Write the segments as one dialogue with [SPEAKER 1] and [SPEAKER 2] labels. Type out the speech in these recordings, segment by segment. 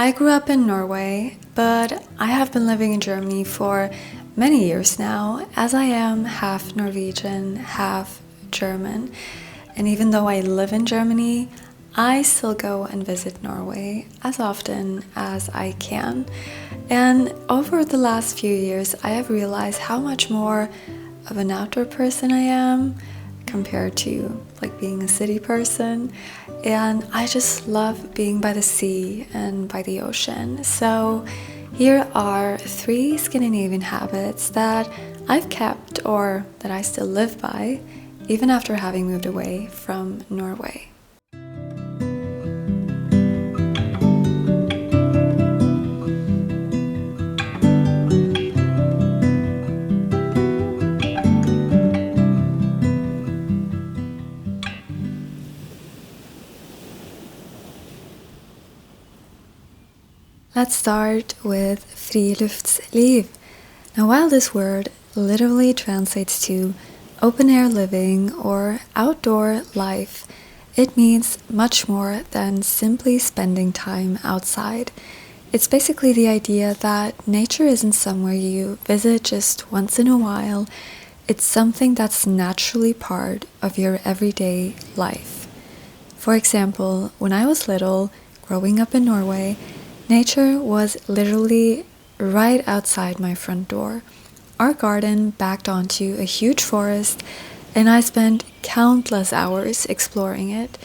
[SPEAKER 1] I grew up in Norway, but I have been living in Germany for many years now, as I am half Norwegian, half German. And even though I live in Germany, I still go and visit Norway as often as I can. And over the last few years, I have realized how much more of an outdoor person I am compared to like being a city person. And I just love being by the sea and by the ocean. So here are 3 Scandinavian habits that I've kept or that I still live by, even after having moved away from Norway. Let's start with Friluftsliv. Now, while this word literally translates to open-air living or outdoor life, it means much more than simply spending time outside. It's basically the idea that nature isn't somewhere you visit just once in a while. It's something that's naturally part of your everyday life. For example, when I was little, growing up in Norway, nature was literally right outside my front door. Our garden backed onto a huge forest, and I spent countless hours exploring it,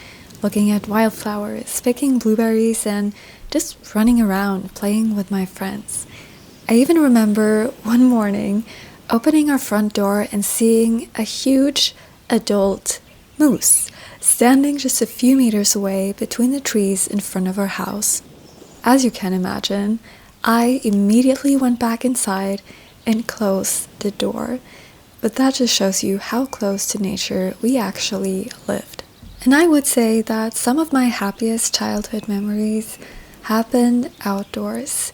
[SPEAKER 1] looking at wildflowers, picking blueberries, and just running around playing with my friends. I even remember one morning opening our front door and seeing a huge adult moose standing just a few meters away between the trees in front of our house. As you can imagine, I immediately went back inside and closed the door. But that just shows you how close to nature we actually lived. And I would say that some of my happiest childhood memories happened outdoors.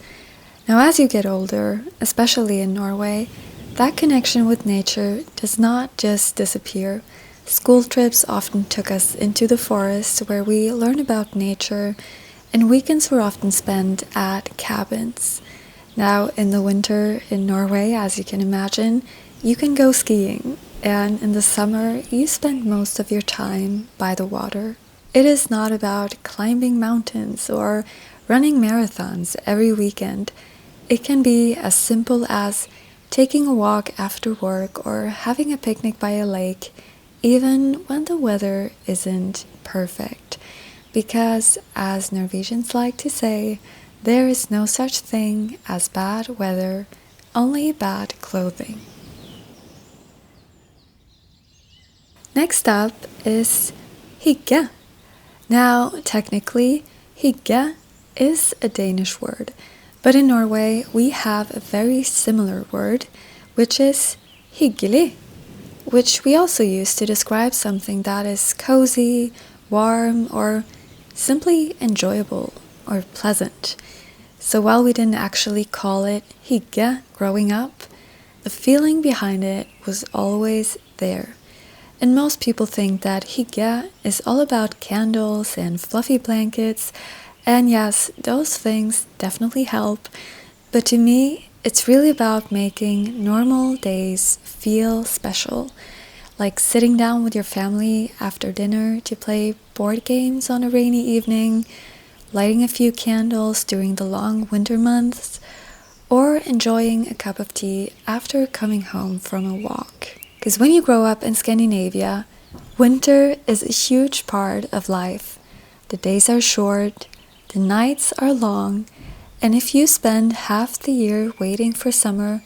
[SPEAKER 1] Now, as you get older, especially in Norway, that connection with nature does not just disappear. School trips often took us into the forest where we learned about nature, and weekends were often spent at cabins. Now, in the winter in Norway, as you can imagine, you can go skiing, and in the summer, you spend most of your time by the water. It is not about climbing mountains or running marathons every weekend. It can be as simple as taking a walk after work or having a picnic by a lake, even when the weather isn't perfect. Because, as Norwegians like to say, there is no such thing as bad weather, only bad clothing. Next up is Hygge. Now, technically, Hygge is a Danish word, but in Norway we have a very similar word, which is hyggelig, which we also use to describe something that is cozy, warm, or simply enjoyable or pleasant. So while we didn't actually call it Hygge growing up, the feeling behind it was always there. And most people think that Hygge is all about candles and fluffy blankets, and yes, those things definitely help, but to me, it's really about making normal days feel special. Like sitting down with your family after dinner to play board games on a rainy evening, lighting a few candles during the long winter months, or enjoying a cup of tea after coming home from a walk. Because when you grow up in Scandinavia, winter is a huge part of life. The days are short, the nights are long, and if you spend half the year waiting for summer,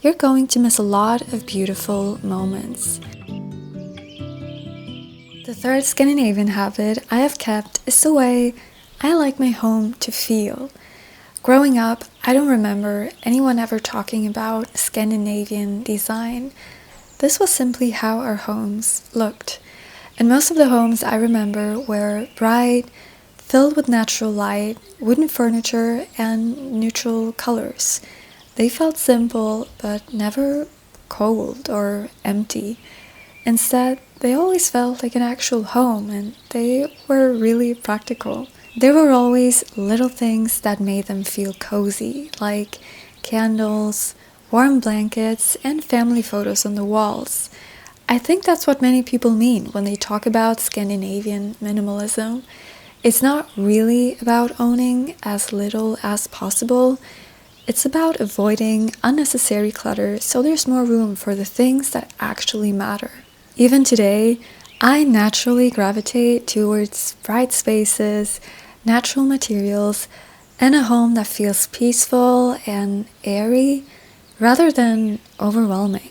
[SPEAKER 1] you're going to miss a lot of beautiful moments. The third Scandinavian habit I have kept is the way I like my home to feel. Growing up, I don't remember anyone ever talking about Scandinavian design. This was simply how our homes looked. And most of the homes I remember were bright, filled with natural light, wooden furniture, and neutral colors. They felt simple, but never cold or empty. Instead, they always felt like an actual home, and they were really practical. There were always little things that made them feel cozy, like candles, warm blankets, and family photos on the walls. I think that's what many people mean when they talk about Scandinavian minimalism. It's not really about owning as little as possible. It's about avoiding unnecessary clutter so there's more room for the things that actually matter. Even today, I naturally gravitate towards bright spaces, natural materials, and a home that feels peaceful and airy rather than overwhelming.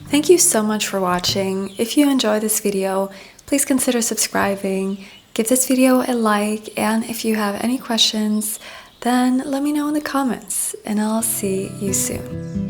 [SPEAKER 1] Thank you so much for watching. If you enjoyed this video, please consider subscribing, give this video a like, and if you have any questions, then let me know in the comments, and I'll see you soon.